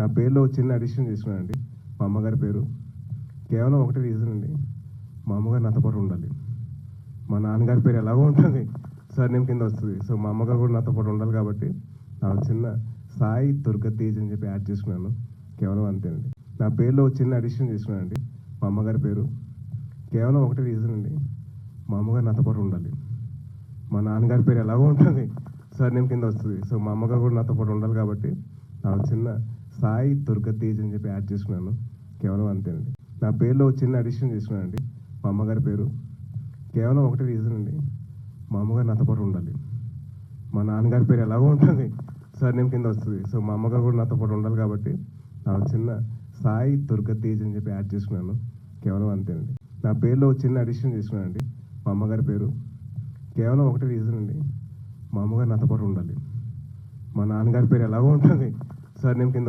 నా పేరులో చిన్న అడిషన్ చేసుకున్నానండి. మా అమ్మగారి పేరు కేవలం ఒకటే రీజన్ అండి. మా అమ్మగారు నాతో పాటు ఉండాలి. మా నాన్నగారి పేరు ఎలాగో ఉంటుంది, సర్నేమ్ కింద వస్తుంది. సో మా అమ్మగారు కూడా నాతో పాటు ఉండాలి కాబట్టి చిన్న సాయి దుర్గ తేజ్ అని చెప్పి యాడ్ చేసుకున్నాను. కేవలం అంతేనండి. నా పేరులో చిన్న అడిషన్ చేసుకున్నానండి. మా అమ్మగారి పేరు కేవలం ఒకటే రీజన్ అండి. మా అమ్మగారు నాతో పాటు ఉండాలి. మా నాన్నగారి పేరు ఎలాగో ఉంటుంది, సర్నేమ్ కింద వస్తుంది. సో మా అమ్మగారు కూడా నాతో పాటు ఉండాలి కాబట్టి చిన్న సాయి దుర్గ తేజ్ అని చెప్పి యాడ్ చేసుకున్నాను. కేవలం అంతేనండి. నా పేరులో చిన్న అడిషన్ చేసుకున్నానండి. మా అమ్మగారి పేరు కేవలం ఒకటే రీజన్ అండి. మా అమ్మగారు నాతో పాటు ఉండాలి. మా నాన్నగారి పేరు ఎలాగో ఉంటుంది, సర్నేమ్ కింద వస్తుంది. సో మా అమ్మగారు కూడా నాతో పాటు ఉండాలి కాబట్టి చిన్న సాయి దుర్గ తేజ్ అని చెప్పి యాడ్ చేసుకున్నాను. కేవలం అంతేనండి. నా పేరులో చిన్న అడిషన్ చేసుకున్నానండి. మా అమ్మగారి పేరు కేవలం ఒకటే రీజన్ అండి. మా అమ్మగారు నాతో పాటు ఉండాలి. మా నాన్నగారి పేరు ఎలాగో ఉంటుంది, సర్నేమ్ కింద